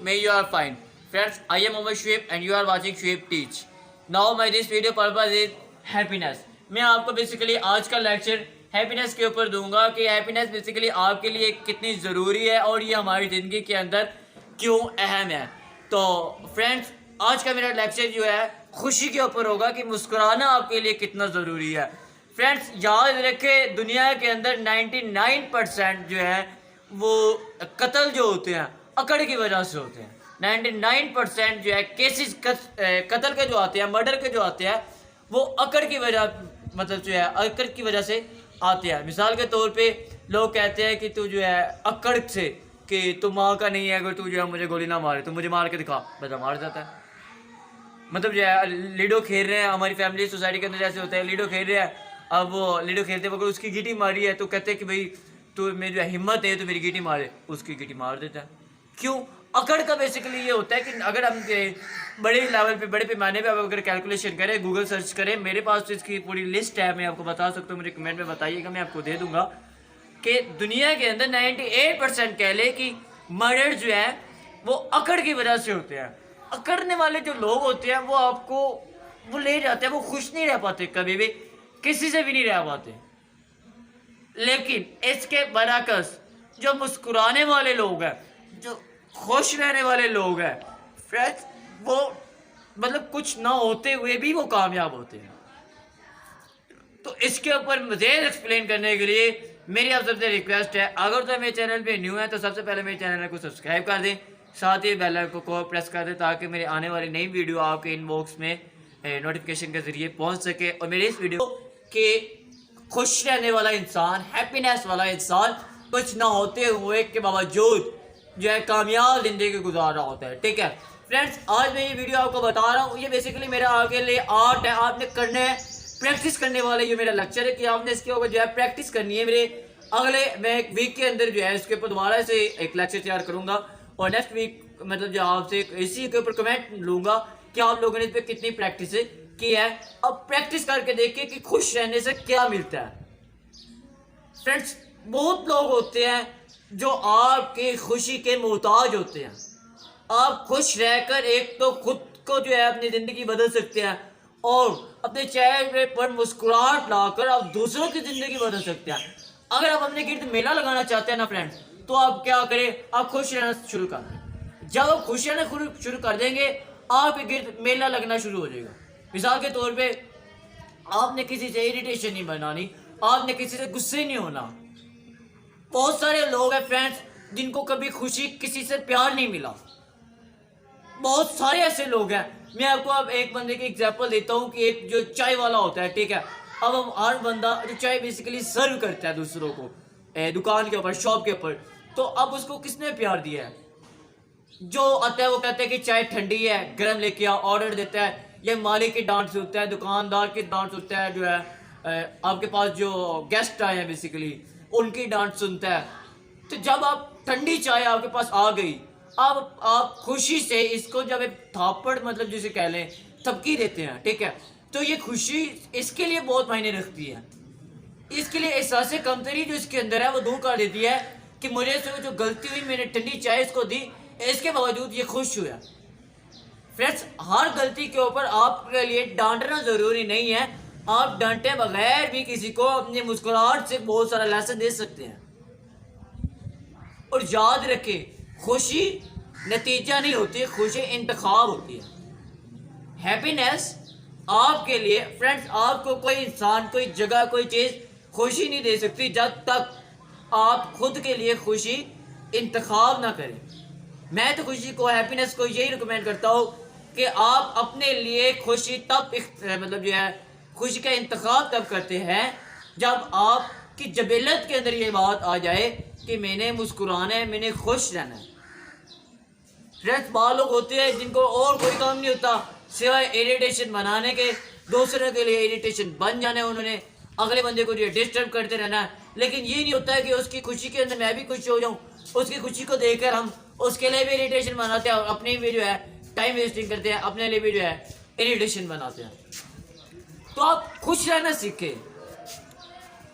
May you are fine. Friends, I am Mohammad Shoaib and you are watching Shoaib Teach. Now my this video purpose is happiness. मैं आपको basically आज का lecture happiness के ऊपर दूंगा कि happiness basically आपके लिए कितनी ज़रूरी है और ये हमारी ज़िंदगी के अंदर क्यों अहम है। तो फ्रेंड्स, आज का मेरा लेक्चर जो है खुशी के ऊपर होगा कि मुस्कुराना आपके लिए कितना ज़रूरी है। फ्रेंड्स, याद रखें, दुनिया के अंदर 99% जो है वो कत्ल जो होते हैं अकड़ की वजह से होते हैं। 99% जो है केसेस कत्ल के जो आते हैं, मर्डर के जो आते हैं, वो अकड़ की वजह मतलब जो है अकड़ की वजह से आते हैं। मिसाल के तौर पे लोग कहते हैं कि तू जो है अकड़ से कि तू माँ का नहीं है, अगर तू जो है मुझे गोली ना मारे तो मुझे मार के दिखा, बता मार जाता है। मतलब जो है लीडो खेल रहे हैं, हमारी फैमिली सोसाइटी के अंदर जैसे होता है, लीडो खेल रहे हैं, अब वो लीडो खेलते वक्त उसकी गीटी मारी है तो कहते हैं कि भाई तो मेरी जो हिम्मत है तो मेरी गीटी मारे, उसकी गीटी मार देता है। क्यों? अकड़ का बेसिकली ये होता है कि अगर हम बड़े लेवल पे, बड़े पैमाने पे अगर कैलकुलेशन करें, गूगल सर्च करें, मेरे पास तो इसकी पूरी लिस्ट है, मैं आपको बता सकता हूँ, मुझे कमेंट में बताइएगा, मैं आपको दे दूंगा कि दुनिया के अंदर 98% कह ले कि मर्डर जो है वो अकड़ की वजह से होते हैं। अकड़ने वाले जो लोग होते हैं वो आपको वो ले जाते हैं, वो खुश नहीं रह पाते, कभी भी किसी से भी नहीं रह पाते। लेकिन इसके बरअक्स जो मुस्कुराने वाले लोग हैं, जो खुश रहने वाले लोग हैं फ्रेंड्स, वो मतलब कुछ ना होते हुए भी वो कामयाब होते हैं। तो इसके ऊपर मज़ीद एक्सप्लेन करने के लिए मेरी आप सबसे रिक्वेस्ट है, अगर तो मेरे चैनल पे न्यू है तो सबसे पहले मेरे चैनल को सब्सक्राइब कर दें, साथ ही बेल आइकन को प्रेस कर दें ताकि मेरे आने वाली नई वीडियो आपके इनबॉक्स में नोटिफिकेशन के ज़रिए पहुंच सके। और मेरे इस वीडियो के खुश रहने वाला इंसान, हैप्पीनेस वाला इंसान कुछ ना होते हुए के बावजूद जो है कामयाब ज़िंदगी गुजार रहा होता है। ठीक है फ्रेंड्स, आज मैं ये वीडियो आपको बता रहा हूँ, ये बेसिकली मेरा आपके लिए आर्ट है, आपने करने है, प्रैक्टिस करने वाले ये मेरा लेक्चर है कि आपने इसके ऊपर जो है प्रैक्टिस करनी है। मेरे अगले मैं एक वीक के अंदर जो है इसके ऊपर दोबारा से एक लेक्चर तैयार करूँगा और नेक्स्ट वीक मतलब जो आपसे इसी के ऊपर कमेंट लूँगा कि आप लोगों ने इस पर कितनी प्रैक्टिस की है। अब प्रैक्टिस करके देखिए कि खुश रहने से क्या मिलता है। फ्रेंड्स, बहुत लोग होते हैं जो आपकी खुशी के मोहताज होते हैं। आप खुश रहकर एक तो खुद को जो है अपनी ज़िंदगी बदल सकते हैं और अपने चेहरे पर मुस्कुराहट लाकर आप दूसरों की ज़िंदगी बदल सकते हैं। अगर आप अपने गिर्द मेला लगाना चाहते हैं ना फ्रेंड्स, तो आप क्या करें, आप खुश रहना शुरू कर दें। जब आप खुश रहना शुरू कर देंगे, आपके गिर्द मेला लगना शुरू हो जाएगा। मिसाल के तौर पे आपने किसी से इरिटेशन नहीं बनानी, आपने किसी से गुस्से नहीं होना। बहुत सारे लोग हैं फ्रेंड्स जिनको कभी खुशी, किसी से प्यार नहीं मिला। बहुत सारे ऐसे लोग हैं। मैं आपको अब एक बंदे की एग्जांपल देता हूँ कि एक जो चाय वाला होता है, ठीक है, अब हम हर बंदा जो चाय बेसिकली सर्व करता है दूसरों को दुकान के ऊपर, शॉप के ऊपर, तो अब उसको किसने प्यार दिया है? जो आता है वो कहता है कि चाय ठंडी है, गर्म लेके आओ, ऑर्डर देता है, ये मालिक की डांट सुनता है, दुकानदार की डांट सुनता है, जो है आपके पास जो गेस्ट आए हैं बेसिकली उनकी डांट सुनता है। तो जब आप ठंडी चाय आपके पास आ गई, अब आप खुशी से इसको जब एक थापड़ मतलब जिसे कह लें थपकी देते हैं, ठीक है, तो ये खुशी इसके लिए बहुत मायने रखती है। इसके लिए एहसास कमतरी जो इसके अंदर है वो दूर कर देती है कि मुझे से जो गलती हुई, मैंने ठंडी चाय इसको दी, इसके बावजूद ये खुश हुआ। फ्रेंड्स, हर गलती के ऊपर आपके लिए डांटना ज़रूरी नहीं है। आप डांटे बगैर भी किसी को अपनी मुस्कुराहट से बहुत सारा लेसन दे सकते हैं। और याद रखें, खुशी नतीजा नहीं होती, खुशी इंतखाब होती है। हैप्पीनेस आपके लिए फ्रेंड्स, आपको कोई इंसान, कोई जगह, कोई चीज़ खुशी नहीं दे सकती जब तक आप खुद के लिए खुशी इंतखाब ना करें। मैं तो खुशी को, हैप्पीनेस को यही रिकमेंड करता हूँ कि आप अपने लिए खुशी तब मतलब जो है खुशी का इंतखाब तब करते हैं जब आपकी जबीलत के अंदर ये बात आ जाए कि मैंने मुस्कुराना है, मैंने खुश रहना है। फ्रेंड्स, बहुत लोग होते हैं जिनको और कोई काम नहीं होता सिवाय इरिटेशन बनाने के, दूसरों के लिए इरिटेशन बन जाने, उन्होंने अगले बंदे को जो डिस्टर्ब करते रहना है। लेकिन ये नहीं होता है कि उसकी खुशी के अंदर मैं भी खुश हो जाऊँ, उसकी खुशी को देखकर हम उसके लिए भी इरिटेशन बनाते हैं और अपने भी जो है टाइम वेस्टिंग करते हैं, अपने लिए भी जो है इरिटेशन बनाते हैं। तो आप खुश रहना सीखें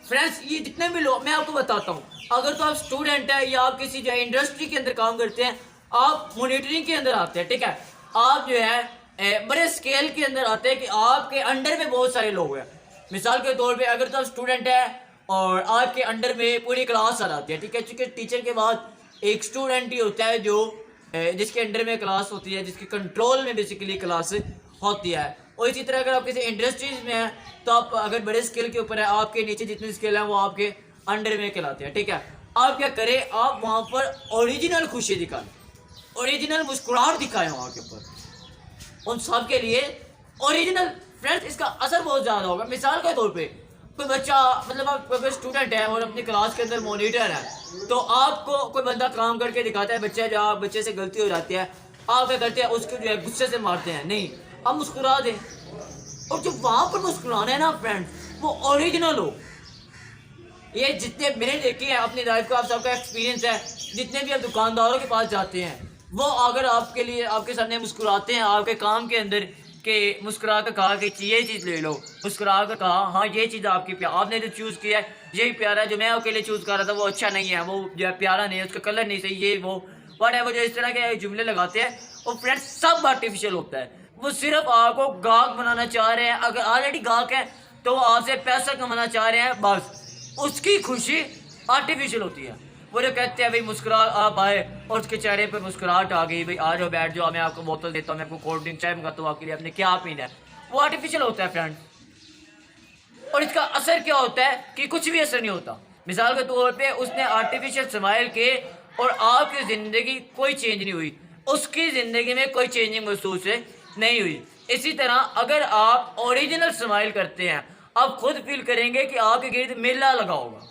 फ्रेंड्स। ये जितने भी लोग, मैं आपको बताता हूँ, अगर तो आप स्टूडेंट है या आप किसी जो इंडस्ट्री के अंदर काम करते हैं, आप मॉनिटरिंग के अंदर आते हैं, ठीक है। आप जो है बड़े स्केल के अंदर आते हैं कि आपके अंडर में बहुत सारे लोग हैं। मिसाल के तौर पे अगर तो आप स्टूडेंट है और आपके अंडर में पूरी क्लास आ जाती है, ठीक है, क्योंकि टीचर के बाद एक स्टूडेंट ही होता है जो जिसके अंडर में क्लास होती है, जिसके कंट्रोल में बेसिकली क्लास होती है। और इसी तरह अगर आप किसी इंडस्ट्रीज में हैं तो आप अगर बड़े स्केल के ऊपर है, आपके नीचे जितने स्केल हैं वो आपके अंडर में कहलाते हैं, ठीक है। आप क्या करें, आप वहाँ पर ओरिजिनल खुशी दिखाएं, ओरिजिनल मुस्कुराहट दिखाएं वहाँ के ऊपर उन सब के लिए ओरिजिनल। फ्रेंड्स, इसका असर बहुत ज़्यादा होगा। मिसाल के तौर पे कोई बच्चा, मतलब आप कोई स्टूडेंट है और अपनी क्लास के अंदर मॉनिटर है, तो आपको कोई बंदा काम करके दिखाता है, बच्चा जो बच्चे से गलती हो जाती है, आप क्या करते हैं, उसको जो है गुस्से से मारते हैं, नहीं, आप मुस्कुरा दें। और जो वहाँ पर मुस्कुराना है ना फ्रेंड्स, वो ओरिजिनल हो। ये जितने मैंने देखे हैं अपनी लाइफ का, आप सबका एक्सपीरियंस है, जितने भी आप दुकानदारों के पास जाते हैं, वो अगर आपके लिए आपके सामने मुस्कुराते हैं, आपके काम के अंदर के मुस्कुरा कर कहा कि ये चीज़ ले लो, मुस्कुरा कर कहा हाँ ये चीज़ आपकी आपने जो चूज़ किया है यही प्यारा है, जो मैं आपके लिए चूज़ कर रहा था वो अच्छा नहीं है, वो जो है प्यारा नहीं है, उसका कलर नहीं सही, ये वो व्हाटएवर जो इस तरह के जुमले लगाते हैं, और फ्रेंड्स सब आर्टिफिशियल होता है। वो सिर्फ आपको गाहक बनाना चाह रहे हैं। अगर ऑलरेडी गाहक है तो वो आपसे पैसा कमाना चाह रहे हैं, बस उसकी खुशी आर्टिफिशियल होती है। वो जो कहते हैं भाई मुस्कुरा, आप आए और उसके चेहरे पर मुस्कुराहट आ गई, भाई आ जाओ बैठ जाओ, मैं आपको बोतल देता हूँ, मैं आपको कोल्ड ड्रिंक चाय मंगाता हूँ आपके लिए, आपने क्या पीना है, वो आर्टिफिशियल होता है फ्रेंड। और इसका असर क्या होता है कि कुछ भी असर नहीं होता। मिसाल के तौर पे उसने आर्टिफिशियल स्माइल के और आपकी ज़िंदगी कोई चेंज नहीं हुई, उसकी ज़िंदगी में कोई चेंजिंग महसूस नहीं हुई। इसी तरह अगर आप ओरिजिनल स्माइल करते हैं, आप खुद फील करेंगे कि आपके गिर्द मेला लगा होगा,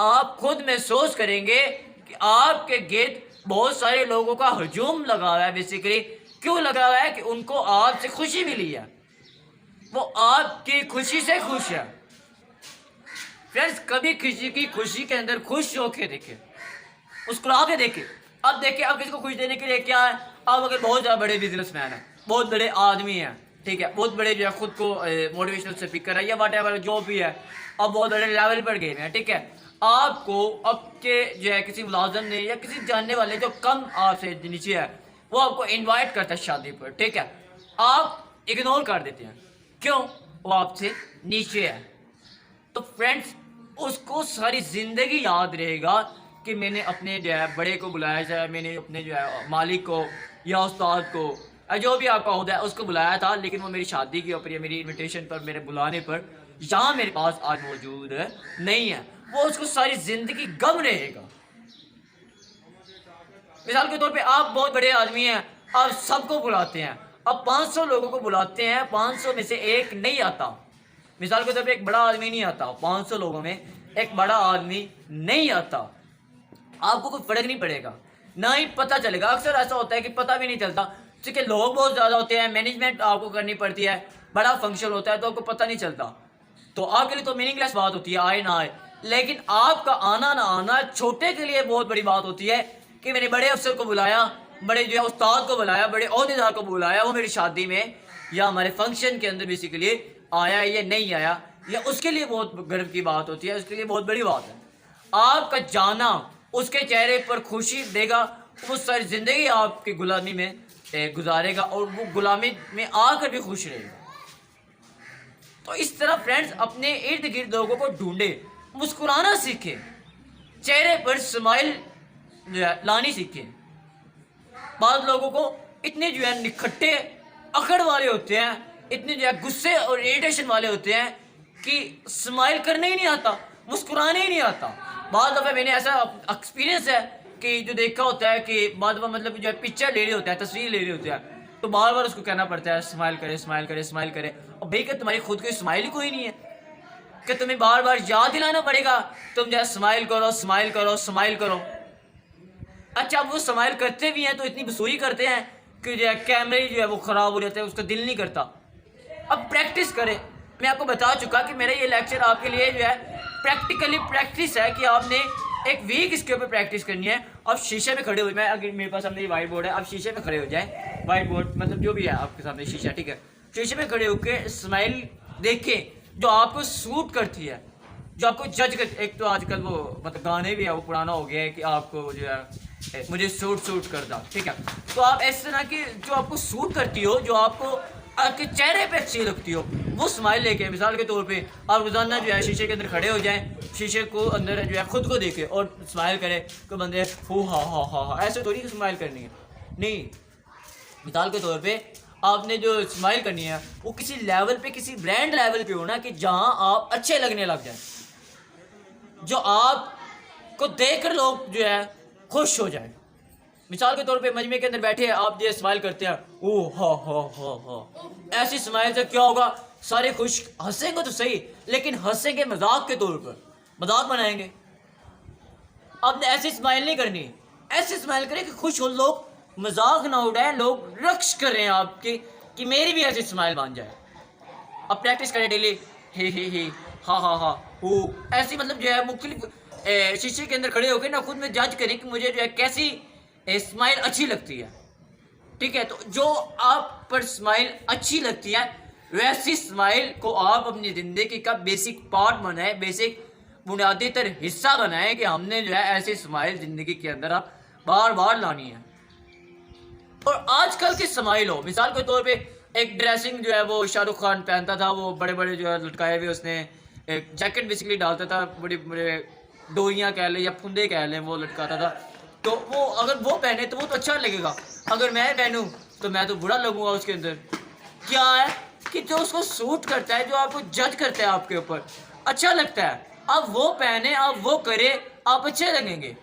आप खुद महसूस करेंगे कि आपके गिर्द बहुत सारे लोगों का हजूम लगा हुआ है। बेसिकली क्यों लगा हुआ है कि उनको आपसे खुशी मिली है, वो आपकी खुशी से खुश है। फ्रेंड्स, कभी किसी की खुशी के अंदर खुश होके देखे, मुस्कुरा के देखे। अब देखिए, आप किसी को खुश देने के लिए क्या है, आप अगर बहुत ज़्यादा बड़े बिजनेसमैन हैं, बहुत बड़े आदमी हैं, ठीक है, बहुत बड़े जो है खुद को मोटिवेशनल स्पीकर है या व्हाटएवर जो भी है, आप बहुत बड़े लेवल पर गए हैं, ठीक है, आपको आपके जो है किसी मुलाजिम ने या किसी जानने वाले जो कम आपसे नीचे है, वो आपको इनवाइट करता है शादी पर, ठीक है, आप इग्नोर कर देते हैं, क्यों, वो आपसे नीचे है। तो फ्रेंड्स, उसको सारी ज़िंदगी याद रहेगा कि मैंने अपने जो है बड़े को बुलाया, चाहे मैंने अपने जो है मालिक को या उस्ताद को, जो भी आपका होता है, उसको बुलाया था, लेकिन वो मेरी शादी के ऊपर या मेरी इनविटेशन पर, मेरे बुलाने पर यहाँ मेरे पास आज मौजूद नहीं है। वो उसको सारी ज़िंदगी गम रहेगा। मिसाल के तौर पे आप बहुत बड़े आदमी हैं, आप सबको बुलाते हैं, आप 500 लोगों को बुलाते हैं, 500 में से एक नहीं आता। मिसाल के तौर पे एक बड़ा आदमी नहीं आता, 500 लोगों में एक बड़ा आदमी नहीं आता, आपको कोई फर्क नहीं पड़ेगा, ना ही पता चलेगा। अक्सर ऐसा होता है कि पता भी नहीं चलता, क्योंकि लोग बहुत ज़्यादा होते हैं, मैनेजमेंट आपको करनी पड़ती है, बड़ा फंक्शन होता है तो आपको पता नहीं चलता, तो आपके लिए तो मीनिंगलेस बात होती है आए ना आए। लेकिन आपका आना ना आना छोटे के लिए बहुत बड़ी बात होती है कि मैंने बड़े अफसर को बुलाया, बड़े जो है उस्ताद को बुलाया, बड़े ओहदेदार को बुलाया, वो मेरी शादी में या हमारे फंक्शन के अंदर बेसिकली आया या नहीं आया, या उसके लिए बहुत गर्व की बात होती है, उसके लिए बहुत बड़ी बात है। आपका जाना उसके चेहरे पर खुशी देगा, वो सारी ज़िंदगी आपकी गुलामी में गुजारेगा और वो गुलामी में आकर भी खुश रहेगा। तो इस तरह फ्रेंड्स, अपने इर्द गिर्द लोगों को ढूंढे, मुस्कुराना सीखे, चेहरे पर स्माइल जो है लानी सीखे। बाद लोगों को इतने जो है निखट्टे अकड़ वाले होते हैं, इतने जो है गुस्से और इरिटेशन वाले होते हैं कि स्माइल करने ही नहीं आता, मुस्कुराने ही नहीं आता। बाद दफ़ा मैंने ऐसा एक्सपीरियंस है कि जो देखा होता है कि बाद दफ़ा मतलब जो है पिक्चर ले रहे होते हैं, तस्वीर ले रहे होते हैं, तो बार बार उसको कहना पड़ता है स्माइल करे, स्माइल करे, स्माइल करे। और भाई, क्या तुम्हारी खुद की स्माइल ही कोई नहीं है कि तुम्हें बार बार याद दिलाना पड़ेगा तुम जो है स्माइल करो, स्माइल करो, स्माइल करो। अच्छा, अब वो स्माइल करते भी हैं तो इतनी बसूई करते हैं कि जो है कैमरे जो है वो ख़राब हो जाते हैं, उसका दिल नहीं करता। अब प्रैक्टिस करें। मैं आपको बता चुका कि मेरा ये लेक्चर आपके लिए जो है प्रैक्टिकली प्रैक्टिस है कि आपने एक वीक इसके ऊपर प्रैक्टिस करनी है। अब शीशे में खड़े हो, मैं अगर मेरे पास सामने वाइट बोर्ड है, आप शीशे में खड़े हो जाए, वाइट बोर्ड मतलब जो भी है आपके सामने शीशा, ठीक है, शीशे में खड़े होकर स्माइल देखें जो आपको सूट करती है, जो आपको जज कर। एक तो आजकल वो मतलब गाने भी है वो पुराना हो गया है कि आपको जो है मुझे सूट करता, ठीक है। तो आप इस तरह की जो आपको सूट करती हो, जो आपको आपके चेहरे पे अच्छी लगती हो, वो स्माइल लेके, मिसाल के तौर पे आप रोज़ाना जो है शीशे के अंदर खड़े हो जाएं, शीशे को अंदर जो है खुद को देखे और स्माइल करें तो बंदे हो हा, ऐसे थोड़ी स्माइल करनी है। नहीं, मिसाल के तौर पे आपने जो स्माइल करनी है वो किसी लेवल पे, किसी ब्रांड लेवल पे होना कि जहाँ आप अच्छे लगने लग जाए, जो आपको देखकर लोग जो है खुश हो जाए। मिसाल के तौर पे मजमे के अंदर बैठे आप जो स्माइल करते हैं, ओ हा, ऐसी स्माइल से क्या होगा, सारे खुश हंसेंगे तो सही, लेकिन हंसेंगे मजाक के तौर पर, मजाक बनाएंगे। आपने ऐसी स्माइल नहीं करनी, ऐसी स्माइल करें कि खुश हो लोग, मजाक ना उड़ाएं, लोग रक्श कर रहे हैं आपके कि मेरी भी ऐसी स्माइल बन जाए। अब प्रैक्टिस करें डेली, ही हा हो, ऐसी मतलब जो है मुख्तलिफ शीशे के अंदर खड़े होकर ना खुद में जज करें कि मुझे जो है कैसी स्माइल अच्छी लगती है, ठीक है। तो जो आप पर स्माइल अच्छी लगती है वैसी स्माइल को आप अपनी ज़िंदगी का बेसिक पार्ट बनाए, बेसिक बुनियादी तर हिस्सा बनाए कि हमने जो है ऐसी स्माइल ज़िंदगी के अंदर आप बार बार लानी है। और आजकल की स्माइल हो, मिसाल के तौर पे एक ड्रेसिंग जो है वो शाहरुख खान पहनता था, वो बड़े बड़े जो है लटकाए हुए उसने एक जैकेट बेसिकली डालता था, बड़े बड़े डोरियाँ कह लें या फुंदे कह लें, वो लटकाता था। तो वो अगर वो पहने तो वो तो अच्छा लगेगा, अगर मैं पहनूं तो मैं तो बुरा लगूंगा। उसके अंदर क्या है कि जो उसको सूट करता है, जो आपको जज करता है आपके ऊपर, अच्छा लगता है, आप वो पहने, आप वो करें, आप अच्छे लगेंगे।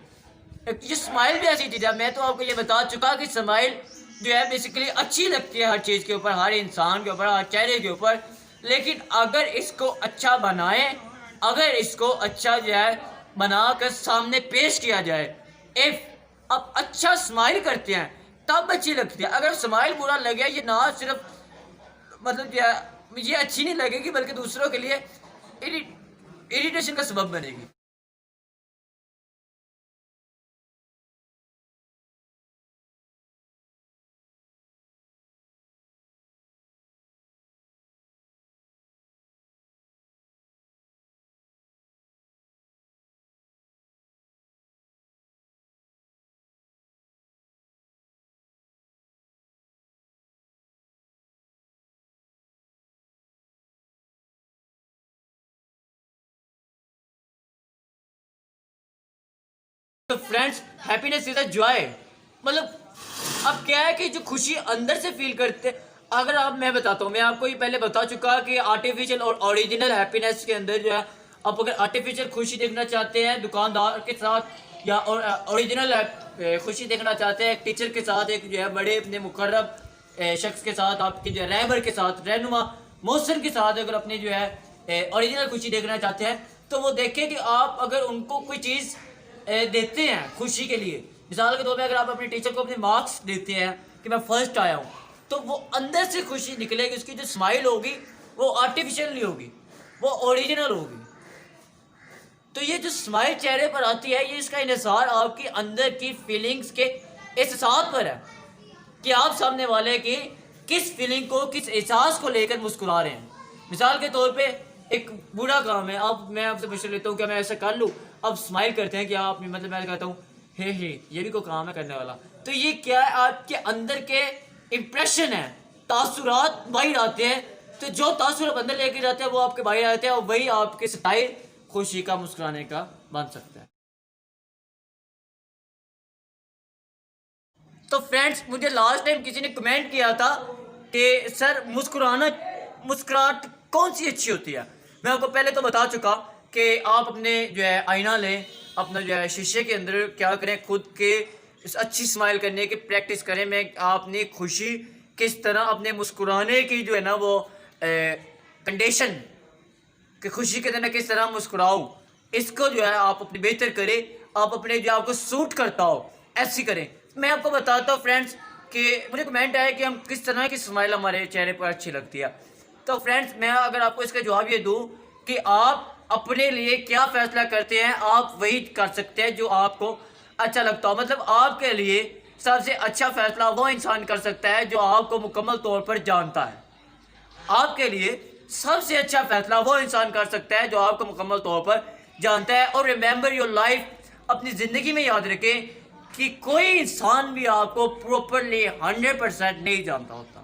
ये स्माइल भी ऐसी चीज़ है, मैं तो आपको ये बता चुका कि स्माइल जो है बेसिकली अच्छी लगती है हर चीज़ के ऊपर, हर इंसान के ऊपर, हर चेहरे के ऊपर, लेकिन अगर इसको अच्छा बनाए, अगर इसको अच्छा जो है बनाकर सामने पेश किया जाए, इफ़ आप अच्छा स्माइल करते हैं तब अच्छी लगती है। अगर स्माइल बुरा लगे, ये ना सिर्फ मतलब क्या ये अच्छी नहीं लगेगी बल्कि दूसरों के लिए इरिटेशन का सबब बनेगी। तो friends, happiness is a joy, मतलब अब क्या है कि जो खुशी अंदर से फील करते, अगर आप, मैं बताता हूँ, मैं आपको ये पहले बता चुका कि आर्टिफिशियल और ओरिजिनल हैप्पीनेस के अंदर जो है, आप अगर आर्टिफिशियल खुशी देखना चाहते हैं दुकानदार के साथ, या और ओरिजिनल खुशी देखना चाहते हैं एक टीचर के साथ, एक जो है बड़े अपने मुकर्रब शख्स के साथ, आपके जो है रहबर के साथ, रहनुमा मौसर के साथ, अगर अपनी जो है ओरिजिनल खुशी देखना चाहते हैं तो वो देखें कि आप अगर उनको कोई चीज़ देते हैं खुशी के लिए। मिसाल के तौर पे अगर आप अपने टीचर को अपने मार्क्स देते हैं कि मैं फर्स्ट आया हूँ, तो वो अंदर से खुशी निकलेगी, उसकी जो स्माइल होगी वो आर्टिफिशियल नहीं होगी, वो ओरिजिनल होगी। तो ये जो स्माइल चेहरे पर आती है, ये इसका इन्हिसार आपकी अंदर की फीलिंग्स के एहसास पर है कि आप सामने वाले की किस फीलिंग को, किस एहसास को लेकर मुस्कुरा रहे हैं। मिसाल के तौर पे एक बुरा काम है, आप, मैं आपसे पूछ लेता हूँ क्या मैं ऐसा कर लूँ, अब स्माइल करते हैं कि आप, मतलब मैं कहता हूँ हे ये भी कोई काम है करने वाला, तो ये क्या है, आपके अंदर के इम्प्रेशन है, तासुरात बाहर आते हैं। तो जो तासुरात अंदर लेके जाते हैं वो आपके बाहर आते हैं और वही आपके स्टाइल खुशी का, मुस्कुराने का बन सकता है। तो फ्रेंड्स, मुझे लास्ट टाइम किसी ने कमेंट किया था कि सर मुस्कुराहट कौन सी अच्छी होती है। मैं आपको पहले तो बता चुका कि आप अपने जो है आईना लें, अपना जो है शीशे के अंदर क्या करें, खुद के अच्छी स्माइल करने की प्रैक्टिस करें। मैं आपने खुशी किस तरह अपने मुस्कुराने की जो है ना वो कंडीशन कि खुशी के दिन किस तरह मुस्कुराओ, इसको जो है आप अपनी बेहतर करें, आप अपने जो आपको सूट करता हो ऐसी करें। मैं आपको बताता हूँ फ्रेंड्स कि मुझे कमेंट आया कि हम किस तरह की स्माइल हमारे चेहरे पर अच्छी लगती है। तो फ्रेंड्स, मैं अगर आपको इसका जवाब ये दूँ कि आप अपने लिए क्या फ़ैसला करते हैं, आप वही कर सकते हैं जो आपको अच्छा लगता हो। मतलब आपके लिए सबसे अच्छा फ़ैसला वो इंसान कर सकता है जो आपको मुकम्मल तौर पर जानता है। आपके लिए सबसे अच्छा फैसला वो इंसान कर सकता है जो आपको मुकम्मल तौर पर जानता है। और रिमेंबर योर लाइफ, अपनी ज़िंदगी में याद रखें कि कोई इंसान भी आपको प्रॉपरली 100% नहीं जानता होता।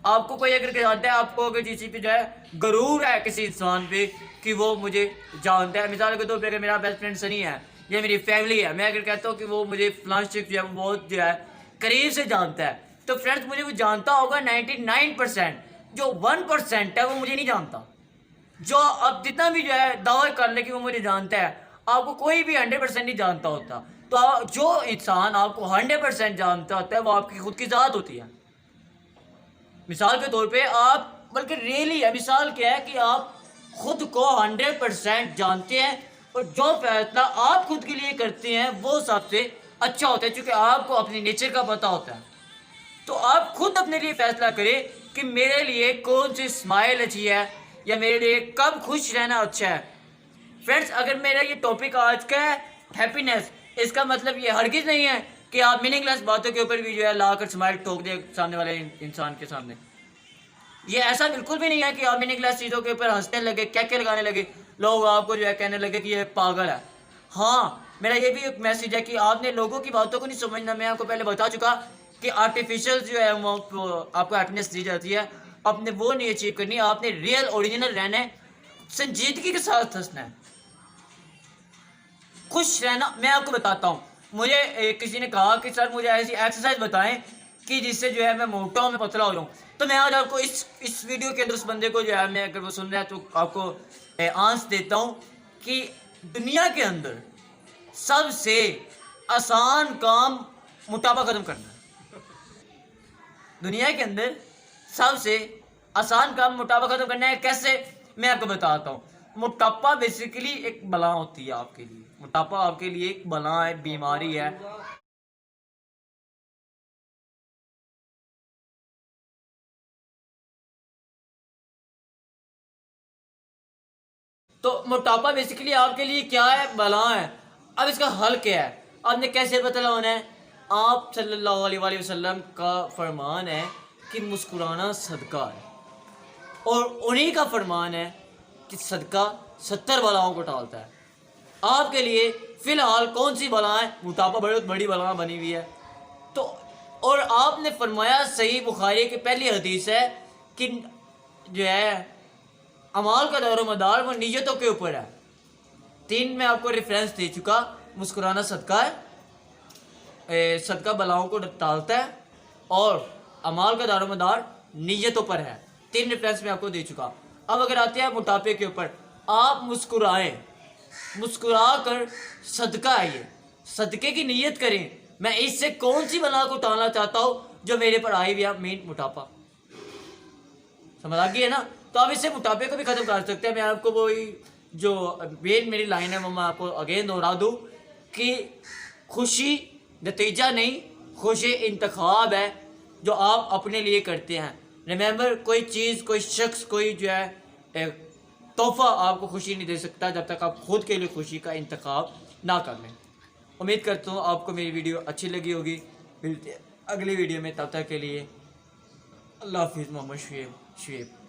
आपको कोई अगर जानता है, आपको अगर किसी पे जो है गरूर है किसी इंसान पे कि वो मुझे जानता है, मिसाल के तौर पे अगर मेरा बेस्ट फ्रेंड सनी है या मेरी फैमिली है, मैं अगर कहता हूँ कि वो मुझे फलां शख्स जो है बहुत जो है करीब से जानता है, तो फ्रेंड्स मुझे वो जानता होगा 99%, जो 1% है वो मुझे नहीं जानता। जो अब जितना भी जो है दावा कर ले कि वो मुझे जानता है, आपको कोई भी 100% नहीं जानता होता। तो जो इंसान आपको 100% जानता होता है वो आपकी खुद की ज़ात होती है। मिसाल के तौर पे आप, बल्कि रियली है, मिसाल क्या है कि आप खुद को 100% जानते हैं और जो फैसला आप खुद के लिए करते हैं वो सबसे अच्छा होता है, क्योंकि आपको अपनी नेचर का पता होता है। तो आप खुद अपने लिए फैसला करें कि मेरे लिए कौन सी स्माइल अच्छी है या मेरे लिए कब खुश रहना अच्छा है। फ्रेंड्स, अगर मेरा ये टॉपिक आज का है हैप्पीनेस, इसका मतलब ये हरगिज़ नहीं है कि आप मीनिंगलेस बातों के ऊपर भी जो है लाकर स्माइल ठोक दे सामने वाले इंसान के सामने। ये ऐसा बिल्कुल भी नहीं है कि आप मीनिंगलेस चीज़ों के ऊपर हंसने लगे, क्या लगाने लगे, लोग आपको जो है कहने लगे कि ये पागल है। हाँ, मेरा ये भी एक मैसेज है कि आपने लोगों की बातों को नहीं समझना। मैं आपको पहले बता चुका कि आर्टिफिशियल जो है वो आपको हैप्पीनेस दी जाती है, आपने वो नहीं अचीव करनी, आपने रियल ओरिजिनल रहना है, संजीदगी के साथ हंसना है, खुश रहना। मैं आपको बताता हूँ, मुझे किसी ने कहा कि सर मुझे ऐसी एक्सरसाइज बताएं कि जिससे जो है मैं मोटा हूँ, मैं पतला हो जाऊँ। तो मैं आज आपको इस वीडियो के अंदर उस बंदे को जो है, मैं अगर वो सुन रहा है तो आपको आंस देता हूँ कि दुनिया के अंदर सबसे आसान काम मोटापा खत्म करना है। दुनिया के अंदर सबसे आसान काम मोटापा खत्म करना है। कैसे, मैं आपको बताता हूँ। मोटापा बेसिकली एक बला होती है आपके लिए, मोटापा आपके लिए एक बला है, बीमारी है। तो मोटापा बेसिकली आपके लिए क्या है, बला है। अब इसका हल क्या है, आपने कैसे पता होना है। आप सल्लल्लाहु अलैहि वसल्लम का फरमान है कि मुस्कुराना सदका है, और उन्हीं का फरमान है कि सदका 70 बलाओं को टालता है। आपके लिए फ़िलहाल कौन सी बला है, मोटापा बहुत बड़ी बला बनी हुई है। तो और आपने फरमाया, सही बुखारी की पहली हदीस है कि जो है अमाल का दारो मदार वो नीयतों के ऊपर है। 3 मैं आपको रेफरेंस दे चुका, मुस्कुराना सदका है, सदका बलाओं को टालता है, और अमाल का दारो मदार नीयतों पर है। 3 रेफरेंस मैं आपको दे चुका। अब अगर आते हैं मोटापे के ऊपर, आप मुस्कुराएं, मुस्कुरा कर सदका है, ये सदके की नीयत करें, मैं इससे कौन सी बला को टालना चाहता हूँ जो मेरे पर आई हुई है, मेन मोटापा। समझ आ गई है ना। तो आप इससे मोटापे को भी ख़त्म कर सकते हैं। मैं आपको वही जो मेन मेरी लाइन है वो मैं आपको अगेन दोहरा दूँ कि खुशी नतीजा नहीं, खुशी इंतखाब है जो आप अपने लिए करते हैं। रिमेंबर, कोई चीज़, कोई शख्स, कोई जो है तोहफा आपको खुशी नहीं दे सकता जब तक आप खुद के लिए खुशी का इंतखाब ना कर लें। उम्मीद करता हूँ आपको मेरी वीडियो अच्छी लगी होगी। मिलते हैं अगली वीडियो में, तब तक के लिए अल्लाह हाफिज़। मोहम्मद शुएब।